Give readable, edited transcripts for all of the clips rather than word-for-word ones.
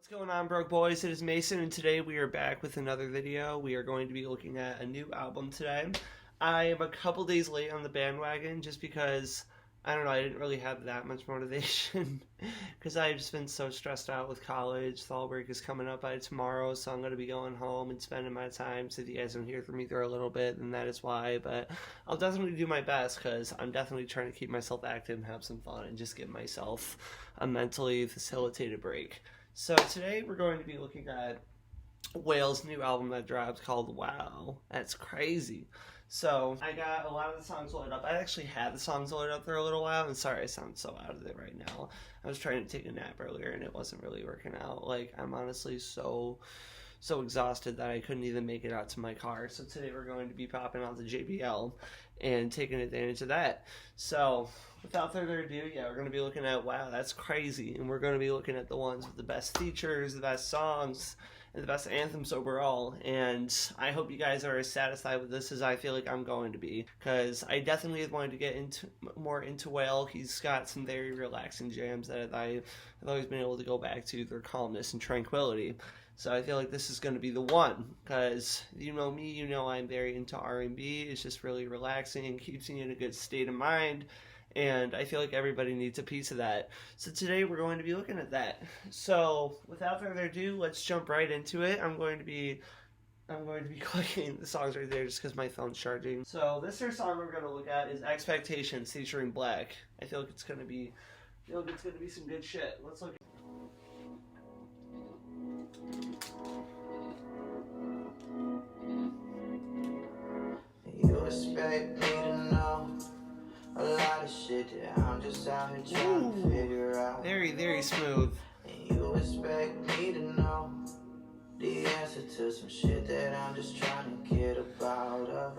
What's going on, broke boys? It is Mason, and today we are back with another video. We are going to be looking at a new album today. I am a couple days late on the bandwagon just because, I don't know, I didn't really have that much motivation because I've just been so stressed out with college. Fall break is coming up by tomorrow, so I'm going to be going home and spending my time. So if you guys don't hear from me for a little bit, then that is why. But I'll definitely do my best because I'm definitely trying to keep myself active and have some fun and just give myself a mentally facilitated break. So today we're going to be looking at Wale's new album that dropped called Wow. That's crazy. So I got a lot of the songs loaded up. I actually had the songs loaded up for a little while, and sorry I sound so out of it right now. I was trying to take a nap earlier and it wasn't really working out. Like, I'm honestly so exhausted that I couldn't even make it out to my car. So today we're going to be popping out the JBL and taking advantage of that. So without further ado, yeah, we're going to be looking at Wow, That's Crazy. And we're going to be looking at the ones with the best features, the best songs, and the best anthems overall. And I hope you guys are as satisfied with this as I feel like I'm going to be, because I definitely wanted to get more into Wale. He's got some very relaxing jams that I've always been able to go back to, their calmness and tranquility. So I feel like this is going to be the one, because you know me, you know I'm very into R&B. It's just really relaxing and keeps me in a good state of mind, and I feel like everybody needs a piece of that. So today we're going to be looking at that. So without further ado, let's jump right into it. I'm going to be clicking the songs right there just because my phone's charging. So this first song we're going to look at is Expectations featuring Black. I feel like it's going to be some good shit. Let's look. You expect me to know a lot of shit that I'm just out here trying to figure out. Very, very smooth. And you expect me to know the answer to some shit that I'm just trying to get about of.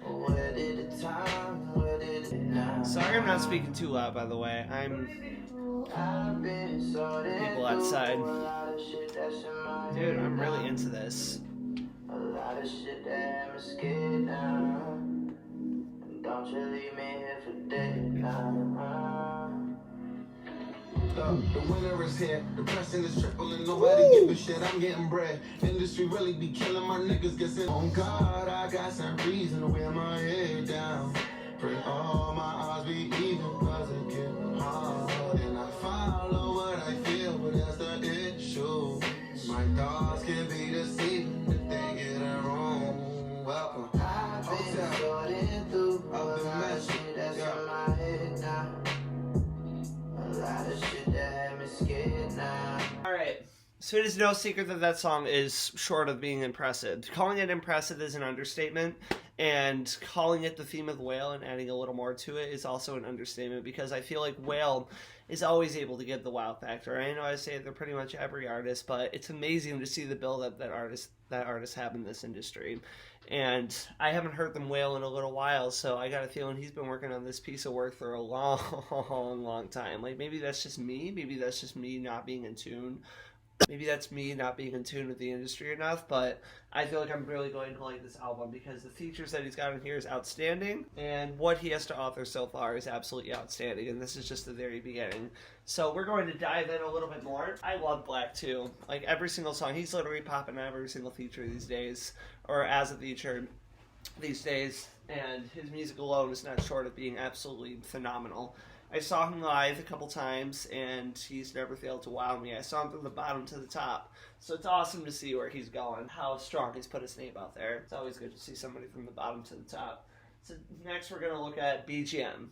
Where did the time, where did it now? Sorry I'm not speaking too loud, by the way. I've been so people outside. a lot of shit that's in my Dude, head I'm really now. into this. A lot of shit that I'm scared now. Don't you leave me here for dead now. The winter is here, the pressing is triple and nobody give a shit, I'm getting bread. Industry really be killing my niggas, guessing on God, I got some reason to wear my head down. Pray all my eyes be even, cause it get hard. And I follow what I feel, but that's the issue. My thoughts can be deceiving if they get it wrong. Welcome. I've been sorting through a lot of shit that's in my head now. A lot of shit that had me scared now. Alright, so it is no secret that that song is short of being impressive. Calling it impressive is an understatement, and calling it the theme of Wale and adding a little more to it is also an understatement, because I feel like Wale is always able to give the wow factor. I know I say it to pretty much every artist, but it's amazing to see the build-up that artists have in this industry. And I haven't heard them wail in a little while, so I got a feeling he's been working on this piece of work for a long time. Like, maybe that's just me. Maybe that's just me not being in tune. Maybe that's me not being in tune with the industry enough, but I feel like I'm really going to like this album because the features that he's got in here is outstanding, and what he has to offer so far is absolutely outstanding, and this is just the very beginning. So we're going to dive in a little bit more. I love Black too. Like, every single song, he's literally popping out every single feature these days, or as a feature these days, and his music alone is not short of being absolutely phenomenal. I saw him live a couple times, and he's never failed to wow me. I saw him from the bottom to the top, so it's awesome to see where he's going, how strong he's put his name out there. It's always good to see somebody from the bottom to the top. So next we're going to look at BGM.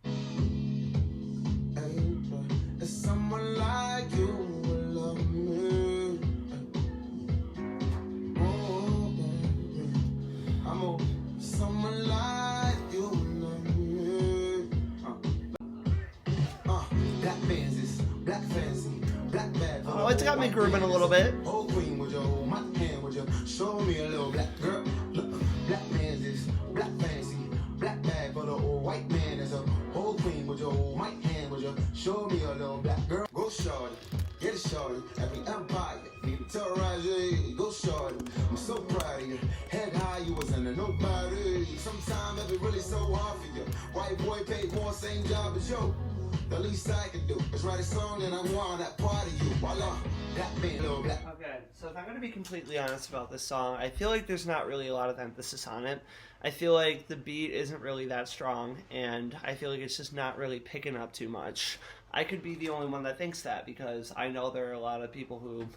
If someone like you will love me, someone like you will love me. Black Benzes, black fancy, black bag. Oh, it's got me grooving a little bit. Old queen, would you hold my hand? Would you show me a little black girl? Look, black Benzes, black fancy, black bag for the old white man. As a old queen, would you hold my hand? Would you show me a little black girl? Go shorty, get it shorty. Every empire, need to terrorize you. Go shorty, I'm so proud of you. Head high, you was under nobody. Sometimes it be really so hard for you. White boy paid more, same job as you. The least I can do is write a song and I'm on that part of you. Voila, that being little black. Okay, so if I'm going to be completely honest about this song, I feel like there's not really a lot of emphasis on it. I feel like the beat isn't really that strong, and I feel like it's just not really picking up too much. I could be the only one that thinks that, because I know there are a lot of people who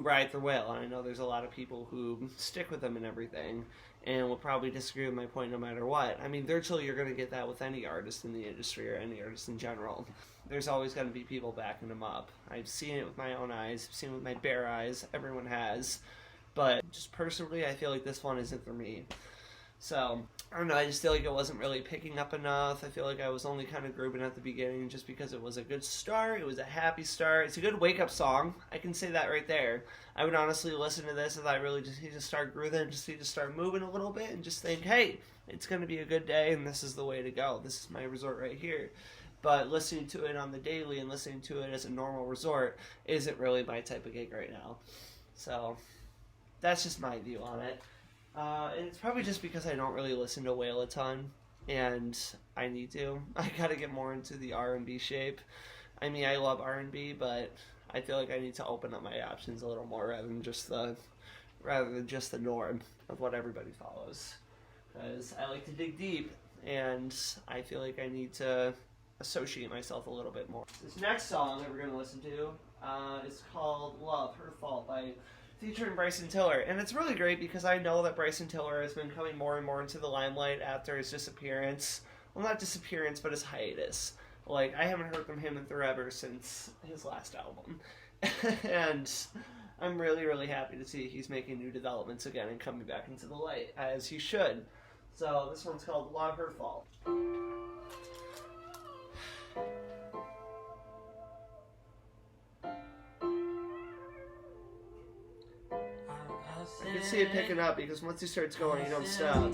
ride for Wale, and I know there's a lot of people who stick with them and everything, and will probably disagree with my point no matter what. I mean, virtually you're going to get that with any artist in the industry or any artist in general. There's always going to be people backing them up. I've seen it with my own eyes, I've seen it with my bare eyes, everyone has. But just personally, I feel like this one isn't for me. So, I don't know, I just feel like it wasn't really picking up enough. I feel like I was only kind of grooving at the beginning just because it was a good start. It was a happy start. It's a good wake-up song. I can say that right there. I would honestly listen to this if I really just need to start grooving, just need to start moving a little bit and just think, hey, it's going to be a good day and this is the way to go. This is my resort right here. But listening to it on the daily and listening to it as a normal resort isn't really my type of gig right now. So, that's just my view on it. And it's probably just because I don't really listen to Wale a ton, and I need to. I gotta get more into the R&B shape. I mean, I love R&B, but I feel like I need to open up my options a little more rather than just the norm of what everybody follows. Because I like to dig deep, and I feel like I need to associate myself a little bit more. This next song that we're gonna listen to is called "Love, Her Fault" by featuring Bryson Tiller, and it's really great because I know that Bryson Tiller has been coming more and more into the limelight after his disappearance. Well, not disappearance, but his hiatus. Like, I haven't heard from him in forever since his last album. And I'm really, really happy to see he's making new developments again and coming back into the light, as he should. So, this one's called Love, Her Fault. You can see it picking up because once he starts going, you don't stop.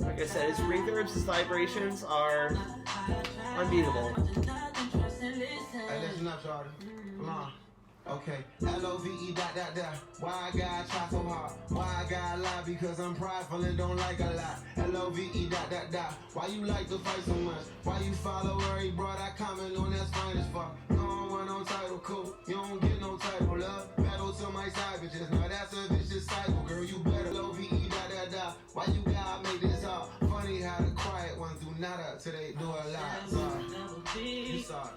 Like I said, his reverbs, his vibrations are unbeatable. Hey, listen up, shawty. Come on. Okay, L-O-V-E ... Why I gotta try so hard? Why I gotta lie? Because I'm prideful and don't like a lot. L-O-V-E ... Why you like to fight so much? Why you follow every broad I comment on? That's fine as fuck. You don't want no title, cool. You don't get no title, love. Battle to my side bitches. Now that's a vicious cycle, girl. You better L-O-V-E ... Why you gotta make this hard? Funny how the quiet ones do nada till they do a lot. Sorry. You sorry.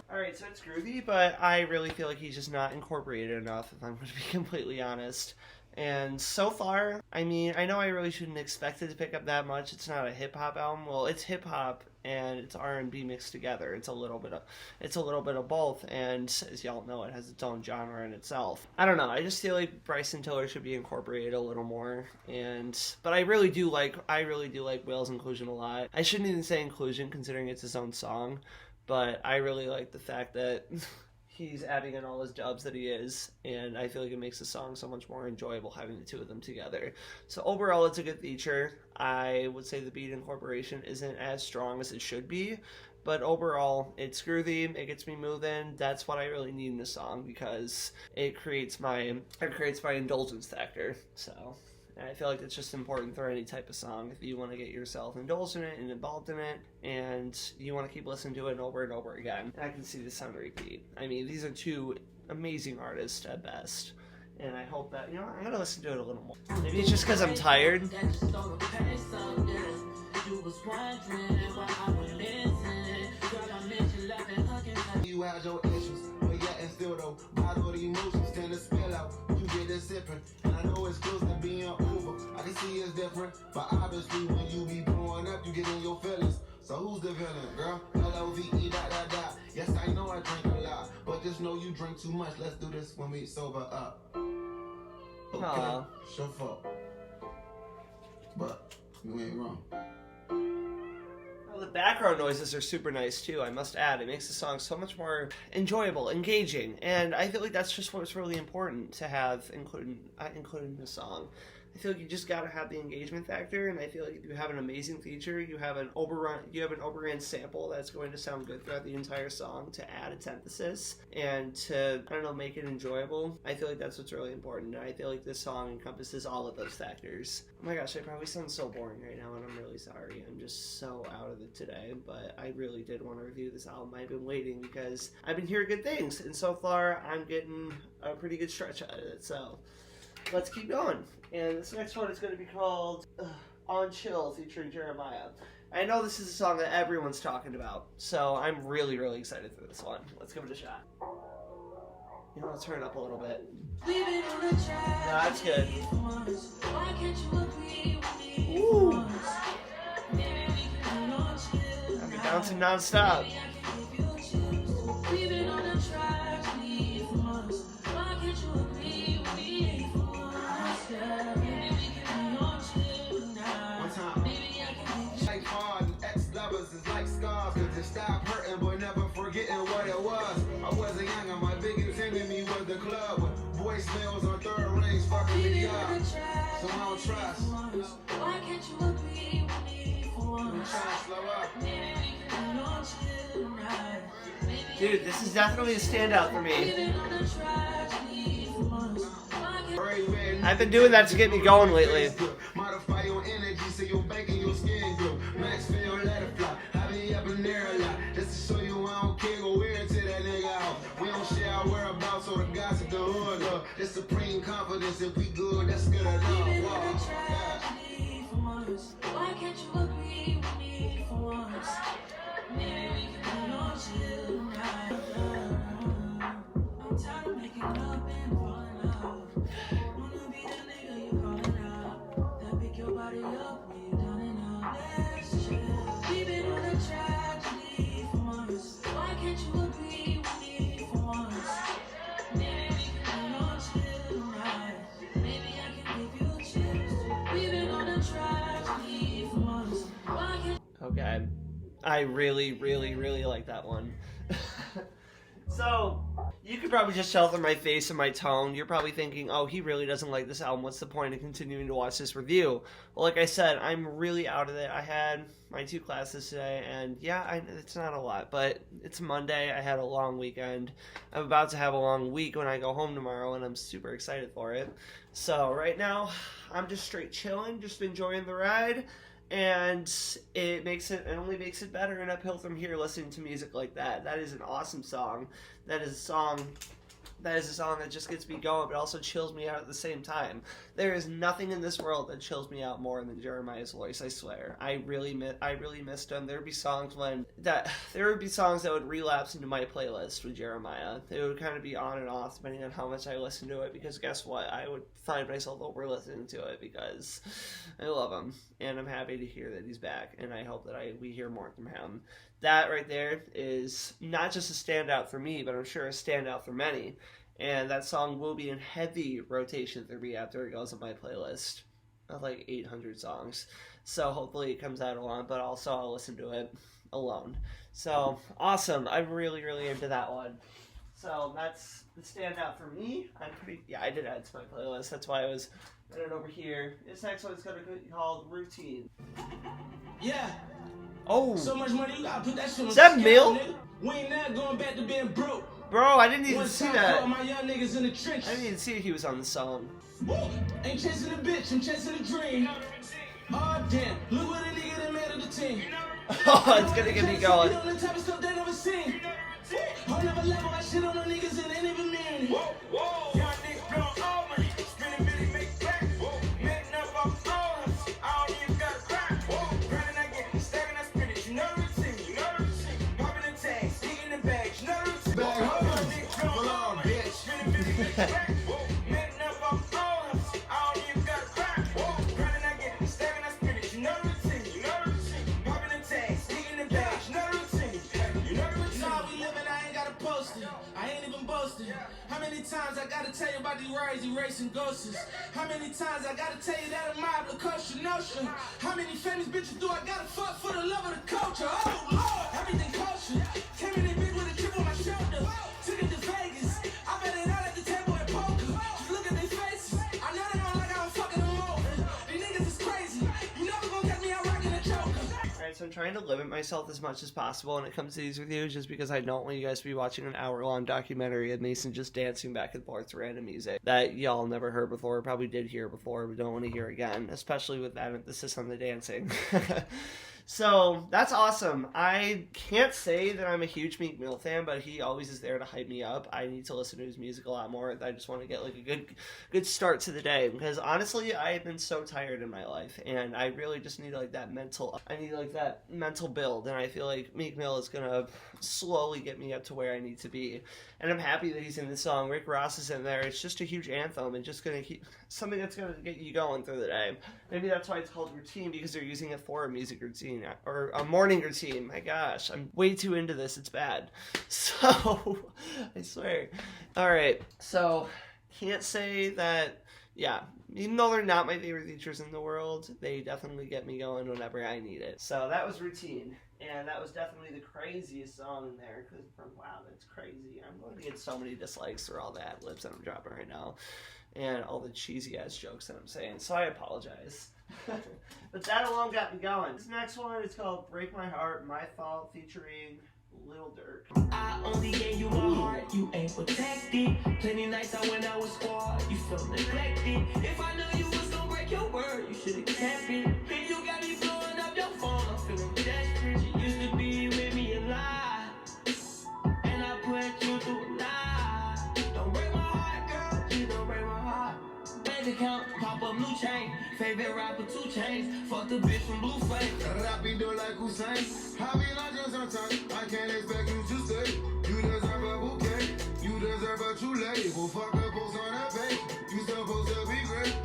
Alright, so it's groovy, but I really feel like he's just not incorporated enough, if I'm going to be completely honest. And so far, I mean, I know I really shouldn't expect it to pick up that much. It's not a hip-hop album. Well, it's hip-hop and it's R&B mixed together. It's a little bit of both, and as y'all know, it has its own genre in itself. I don't know. I just feel like Bryson Tiller should be incorporated a little more, but I really do like Wale's inclusion a lot. I shouldn't even say inclusion considering it's his own song, but I really like the fact that he's adding in all his dubs that he is, and I feel like it makes the song so much more enjoyable having the two of them together. So overall, it's a good feature. I would say the beat incorporation isn't as strong as it should be, but overall, it's groovy, it gets me moving. That's what I really need in a song because it creates my indulgence factor. So, and I feel like it's just important for any type of song. If you want to get yourself indulged in it and involved in it, and you want to keep listening to it over and over again, I can see this on repeat. I mean, these are two amazing artists at best. And I hope that, I'm going to listen to it a little more. Maybe it's just because I'm tired. You had your issues, but yet and still though, bottle the emotions tend to spill out. You get it sipping, and I know it's close to being over. I can see it's different, but obviously when you be blowing up, you get in your feelings. So who's the villain, girl? L-O-V-E ... Yes, I know I drink a lot, but just know you drink too much. Let's do this when we sober up. Okay, Aww. it's your fault. But you ain't wrong. Well, the background noises are super nice too, I must add. It makes the song so much more enjoyable, engaging, and I feel like that's just what's really important to have included in the song. I feel like you just gotta have the engagement factor, and I feel like if you have an amazing feature, you have an overrun sample that's going to sound good throughout the entire song to add its emphasis and to, I don't know, make it enjoyable. I feel like that's what's really important, and I feel like this song encompasses all of those factors. Oh my gosh, I probably sound so boring right now, and I'm really sorry. I'm just so out of it today, but I really did want to review this album. I've been waiting because I've been hearing good things, and so far I'm getting a pretty good stretch out of it, so let's keep going. And this next one is going to be called On Chill featuring Jeremiah. I know this is a song that everyone's talking about, so I'm really, really excited for this one. Let's give it a shot. You know, let's turn it up a little bit. No, that's good. Ooh. I'll be bouncing non-stop. Ex-lovers is like scars, could just stop hurting but never forgetting what it was. I wasn't young and my biggest enemy was the club with voicemails on third rings fucking me up. So I don't trust. Why can't you agree with me for once? I'm trying to slow up. Dude, this is definitely a standout for me. I've been doing that to get me going lately. Modify your energy so your bank and your skin glow. Max feel let it fly. I be up in there a lot. Just to show you I don't care. Go weird to that nigga out. We don't share our whereabouts or the gossip the hood. It's supreme confidence. If we good, that's good enough. Why can't you agree with me for once? Maybe we can be on chill tonight. I'm tired of making up and falling out. Wanna be the nigga you calling out. That pick your body up when you down and out. Let's chill. We've been on a tragedy for months. Why can't you agree with me for once? Maybe we can be on chill tonight. Maybe I can give you chills. We've been on a tragedy for months. Why can't Okay. I really, really, really like that one. So, you could probably just tell from my face and my tone, you're probably thinking, oh, he really doesn't like this album, what's the point of continuing to watch this review? Well, like I said, I'm really out of it. I had my 2 classes today, and yeah, it's not a lot, but it's Monday, I had a long weekend. I'm about to have a long week when I go home tomorrow, and I'm super excited for it. So, right now, I'm just straight chilling, just enjoying the ride. And it only makes it better and uphill from here listening to music like that. That is an awesome song. That is a song that just gets me going, but also chills me out at the same time. There is nothing in this world that chills me out more than Jeremiah's voice, I swear. I really missed him. There would be songs that would relapse into my playlist with Jeremiah. It would kind of be on and off depending on how much I listened to it, because guess what? I would find myself over listening to it because I love him, and I'm happy to hear that he's back, and I hope that we hear more from him. That right there is not just a standout for me, but I'm sure a standout for many. And that song will be in heavy rotation for me after it goes on my playlist of like 800 songs. So hopefully it comes out alone, but also I'll listen to it alone. So awesome. I'm really, really into that one. So that's the standout for me. I did add to my playlist. That's why I was running over here. This next one's going to be called Routine. Yeah. Oh. So much money, you gotta put that shit on. 7 mil? Nigga. We ain't never going back to being broke. Bro, I didn't even One see time that. for my young niggas in the trenches. I didn't even see he was on the song. Woo! Ain't chasing a bitch, I'm chasing a dream. Oh damn, look what a nigga that made of the team. Oh, it's gonna get me going. On the type of stuff they never seen. Whole never level, I shit on the niggas and ain't even mean. Whoa, whoa. Young niggas blow all money, spinning million, make back. Whoa, making up off all us. I don't even got a cry. Whoa, grinding, I get it, stacking, I spin it. You know the routine, you know the routine. Popping the tags, digging the bags, you know the routine. Young niggas blow all money, spinning million, make back. Whoa, making up off all us. I don't even got a cry. Whoa, grinding, I get it, stacking, I spin it. You know the routine, you know the routine. Popping the tags, digging the bags, you know the routine. You know the routine. How we living, I ain't gotta post it. I ain't even boasting. How many times I gotta tell you about these rides, erasing ghosts? How many times I gotta tell you that I'm mob the culture notion? How many famous bitches do I gotta fuck for the love of the culture? Oh Lord, everything kosher. Came in there big with a chip on my shoulder. Took it to Vegas. I bet it all at the table at poker. Just look at their faces. I know they don't like how I'm fucking them over. trying to limit myself as much as possible when it comes to these reviews, just because I don't want you guys to be watching an hour-long documentary of Mason just dancing back and forth to random music that y'all never heard before, probably did hear before, but don't want to hear again, especially with that emphasis on the dancing. So that's awesome. I can't say that I'm a huge Meek Mill fan, but he always is there to hype me up. I need to listen to his music a lot more. I just want to get like a good start to the day, because honestly, I've been so tired in my life, and I really just need like that mental build, and I feel like Meek Mill is gonna slowly get me up to where I need to be. And I'm happy that he's in the song. Rick Ross is in there. It's just a huge anthem, and just gonna keep something that's gonna get you going through the day. Maybe that's why it's called routine, because they're using it for a music routine or a morning routine. My gosh, I'm way too into this. It's bad. So I swear. All right. So can't say that. Yeah, even though they're not my favorite features in the world, they definitely get me going whenever I need it. So that was Routine, and that was definitely the craziest song in there, because wow, that's crazy. I'm going to get so many dislikes for all the ad-libs that I'm dropping right now, and all the cheesy-ass jokes that I'm saying, so I apologize. But that alone got me going. This next one is called Break My Heart, My Fault, featuring Lil Durk. I only gave you my heart, you ain't protected. Plenty nights I went out with squad, you felt neglected. If I knew you was gonna break your word, you should've kept it. If you got me blowing up your phone, I'm feeling desperate. You used to be with me a lie, and I put you through a lie. Don't break my heart, girl, you don't break my heart. Bank account, pop up new chain. Favorite rapper, 2 Chainz. Fuck the bitch from Blueface. Rapido like Hussein. I mean, I just sometimes I can't expect you to stay. You deserve a bouquet. You deserve a true label. Fuck a post on that page. You supposed to be great.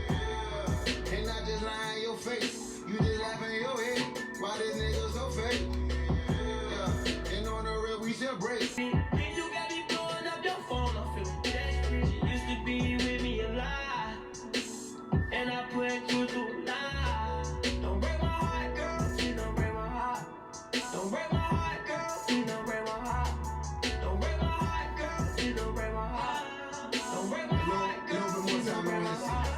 Yeah. And not just lie in your face. You just laugh in your head. Why this nigga so fake? Yeah. And on the real, we should break. If you got me blowing up your phone, I'm feeling desperate. You used to be with me a lie, and I put you through a lie. Don't break my heart, girl, you don't break my heart. Don't break my heart, girl, you don't break my heart. Don't break my heart, girl, you don't break my heart. Don't break my heart, girl, you don't break my heart.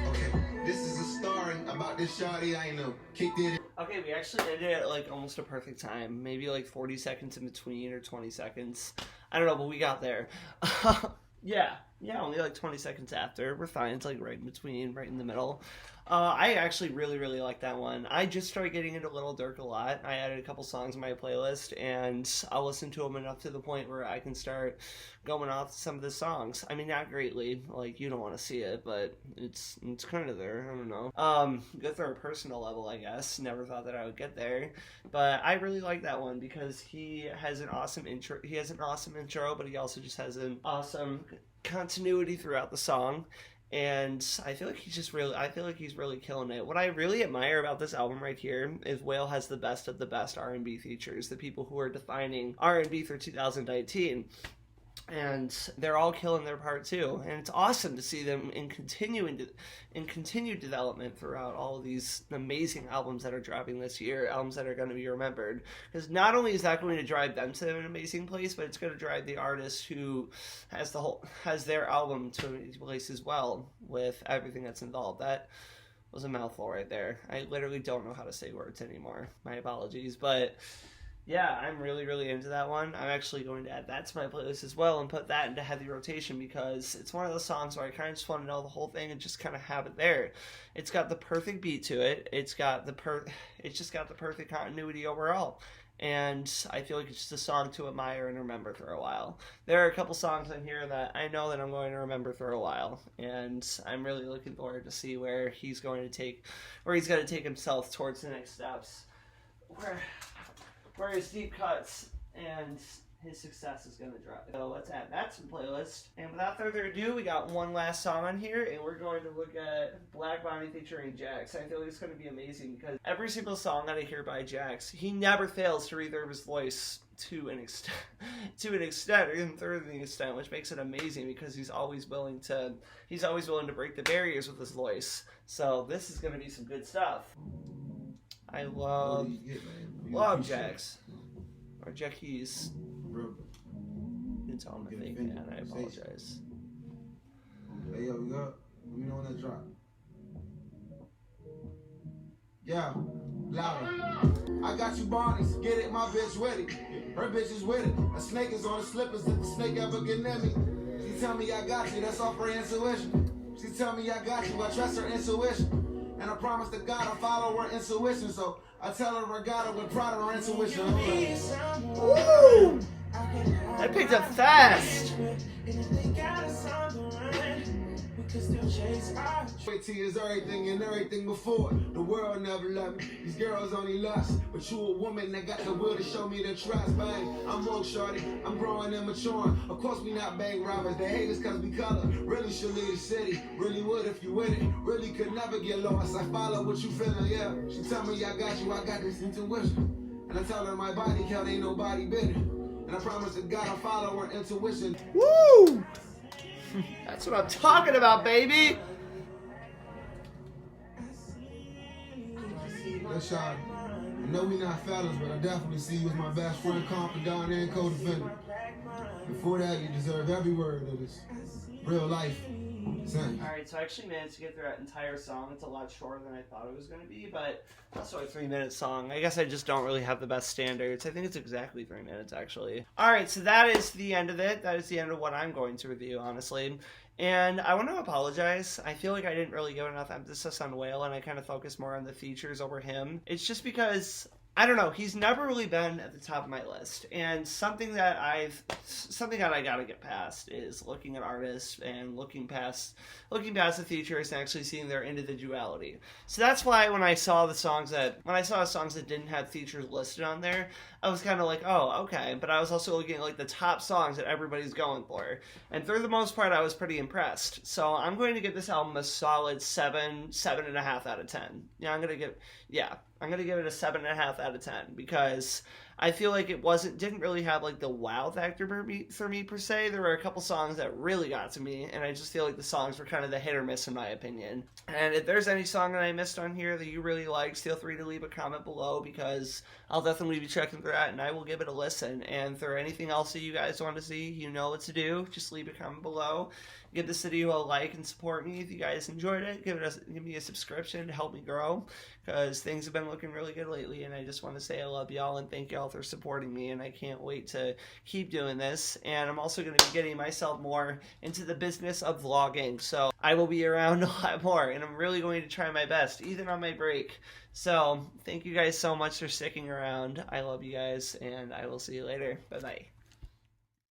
Okay, this is a story about this shawty I know. Kicked it. Okay, we actually ended at like almost a perfect time. Maybe like 40 seconds in between or 20 seconds. I don't know, but we got there. Yeah, only like 20 seconds after. We're fine. It's like right in between, right in the middle. I actually really like that one. I just started getting into Lil Durk a lot. I added a couple songs in my playlist, and I'll listen to them enough to the point where I can start going off some of the songs. I mean, not greatly. Like, you don't want to see it, but it's kind of there. I don't know. Good for a personal level, I guess. Never thought that I would get there. But I really like that one because he has an awesome intro. He has an awesome intro, but he also just has an awesome continuity throughout the song, and I feel like he's really killing it. What I really admire about this album right here is Wale has the best of the best R&B features, the people who are defining R&B for 2019, and they're all killing their part too, and it's awesome to see them in continued development throughout all of these amazing albums that are dropping this year, albums that are going to be remembered, because not only is that going to drive them to an amazing place, but it's going to drive the artist who has their album to an amazing place as well, with everything that's involved. That was a mouthful right there. I literally don't know how to say words anymore. My apologies, but yeah, I'm really into that one. I'm actually going to add that to my playlist as well and put that into heavy rotation, because it's one of those songs where I kind of just want to know the whole thing and just kind of have it there. It's got the perfect beat to it. It's just got the perfect continuity overall. And I feel like it's just a song to admire and remember for a while. There are a couple songs on here that I know that I'm going to remember for a while, and I'm really looking forward to see where he's going to take himself towards the next steps. Where his deep cuts and his success is going to drop. So let's add that to the playlist. And without further ado, we got one last song on here, and we're going to look at Black Bonnie featuring Jax. I feel like it's going to be amazing because every single song that I hear by Jax, he never fails to reverb his voice to an extent, or even further than the extent, which makes it amazing because he's always willing to break the barriers with his voice. So this is going to be some good stuff. I love Jax. Or Jackies. It's on my fake man, I apologize. Hey, yo, we got, let me know when that drop. Yeah, Louder. I got you Barneys, get it, my bitch with it. Her bitch is with it. A snake is on the slippers if the snake ever get near me. She tell me I got you, that's off her intuition. She tell me I got you, I trust her intuition. And I promise to God I follow her intuition. So I tell her I got her with pride of her intuition. Woo! I picked up fast. Wait till is everything and everything before. The world never loved me. These girls only lust. But you a woman that got the will to show me the trust. Bang, I'm woke, shorty. I'm growing and maturing. Of course we not bank robbers. They hate us cause we color. Really should leave the city. Really would if you with it. Really could never get lost. I follow what you feeling, yeah. She tell me I got you, I got this intuition. And I tell her my body count ain't nobody better. And I promise to God I follow her intuition. Woo! That's what I'm talking about, baby. That's I know we not fellas, but I definitely see you as my best friend, confidant, and co-defendant. Before that, you deserve every word of this real life. Alright, so I actually managed to get through that entire song. It's a lot shorter than I thought it was going to be, but also a 3-minute song. I guess I just don't really have the best standards. I think it's exactly 3 minutes, actually. Alright, so that is the end of it. That is the end of what I'm going to review, honestly. And I want to apologize. I feel like I didn't really give enough emphasis on Wale, and I kind of focused more on the features over him. It's just because, I don't know, he's never really been at the top of my list. And something that I gotta get past is looking at artists and looking past the features and actually seeing their individuality. So that's why when I saw songs that didn't have features listed on there, I was kind of like, oh, okay. But I was also looking at like the top songs that everybody's going for. And for the most part, I was pretty impressed. So I'm going to give this album a solid 7.5 out of 10. Yeah, I'm gonna give it a 7.5 out of 10 because I feel like it didn't really have like the wow factor for me per se. There were a couple songs that really got to me, and I just feel like the songs were kind of the hit or miss in my opinion. And if there's any song that I missed on here that you really liked, feel free to leave a comment below because I'll definitely be checking through that and I will give it a listen. And if there anything else that you guys want to see, you know what to do. Just leave a comment below. Give this video a like and support me if you guys enjoyed it. Give me a subscription to help me grow because things have been looking really good lately, and I just want to say I love y'all and thank y'all for supporting me, and I can't wait to keep doing this. And I'm also going to be getting myself more into the business of vlogging, so I will be around a lot more, and I'm really going to try my best, even on my break. So thank you guys so much for sticking around. I love you guys, and I will see you later. Bye-bye.